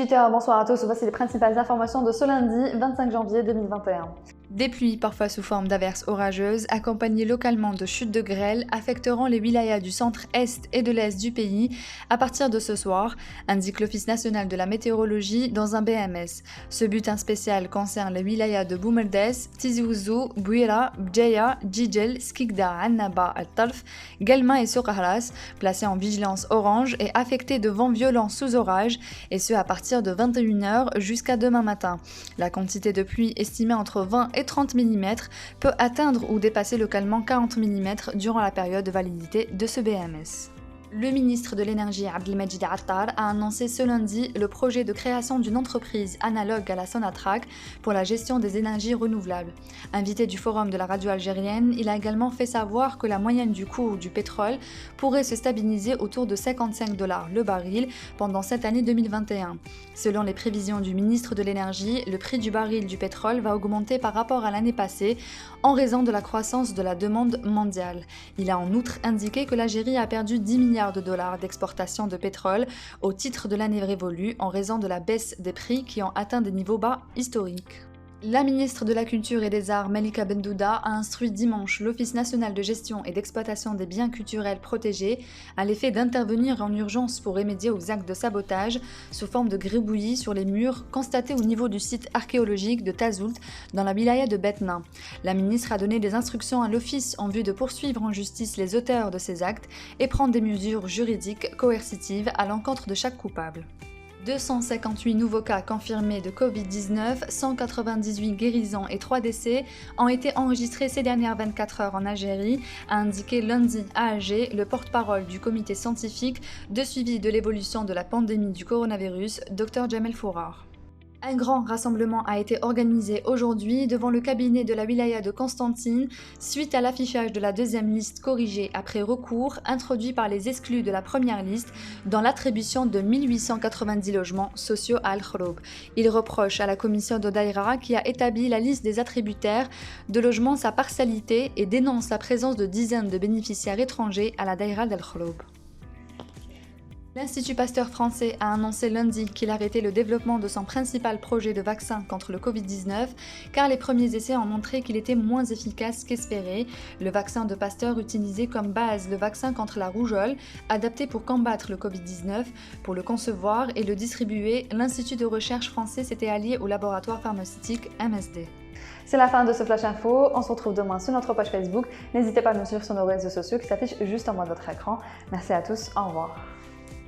18h, bonsoir à tous, voici les principales informations de ce lundi 25 janvier 2021. Des pluies, parfois sous forme d'averses orageuses, accompagnées localement de chutes de grêle, affecteront les wilayas du centre-est et de l'est du pays à partir de ce soir, indique l'Office national de la météorologie dans un BMS. Ce bulletin spécial concerne les wilayas de Boumerdes, Tizi Ouzou, Bouira, Bdjaya, Djidjel, Skikda, Annaba, Al-Talf, Guelma et Soukahras, placés en vigilance orange et affectés de vents violents sous orage, et ce à partir de 21h jusqu'à demain matin. La quantité de pluie estimée entre 20 et 30 mm peut atteindre ou dépasser localement 40 mm durant la période de validité de ce BMS. Le ministre de l'Énergie Abdelmajid Attar a annoncé ce lundi le projet de création d'une entreprise analogue à la Sonatrach pour la gestion des énergies renouvelables. Invité du forum de la radio algérienne, il a également fait savoir que la moyenne du cours du pétrole pourrait se stabiliser autour de 55 $ le baril pendant cette année 2021. Selon les prévisions du ministre de l'Énergie, le prix du baril du pétrole va augmenter par rapport à l'année passée en raison de la croissance de la demande mondiale. Il a en outre indiqué que l'Algérie a perdu 10 milliards de dollars d'exportation de pétrole au titre de l'année révolue en raison de la baisse des prix qui ont atteint des niveaux bas historiques. La ministre de la Culture et des Arts, Malika Bendouda, a instruit dimanche l'Office national de gestion et d'exploitation des biens culturels protégés à l'effet d'intervenir en urgence pour remédier aux actes de sabotage sous forme de gribouillis sur les murs constatés au niveau du site archéologique de Tazoult dans la wilaya de Betna. La ministre a donné des instructions à l'Office en vue de poursuivre en justice les auteurs de ces actes et prendre des mesures juridiques coercitives à l'encontre de chaque coupable. 258 nouveaux cas confirmés de Covid-19, 198 guérisons et 3 décès ont été enregistrés ces dernières 24 heures en Algérie, a indiqué lundi à Alger le porte-parole du comité scientifique de suivi de l'évolution de la pandémie du coronavirus, Dr Jamel Fourar. Un grand rassemblement a été organisé aujourd'hui devant le cabinet de la wilaya de Constantine suite à l'affichage de la deuxième liste corrigée après recours introduit par les exclus de la première liste dans l'attribution de 1890 logements sociaux à Al-Khroub. Il reproche à la commission de Daïra qui a établi la liste des attributaires de logements sa partialité et dénonce la présence de dizaines de bénéficiaires étrangers à la Daïra d'Al-Khroub. L'Institut Pasteur français a annoncé lundi qu'il arrêtait le développement de son principal projet de vaccin contre le Covid-19 car les premiers essais ont montré qu'il était moins efficace qu'espéré. Le vaccin de Pasteur utilisait comme base le vaccin contre la rougeole, adapté pour combattre le Covid-19. Pour le concevoir et le distribuer, l'Institut de recherche français s'était allié au laboratoire pharmaceutique MSD. C'est la fin de ce Flash Info, on se retrouve demain sur notre page Facebook. N'hésitez pas à nous suivre sur nos réseaux sociaux qui s'affichent juste en bas de votre écran. Merci à tous, au revoir.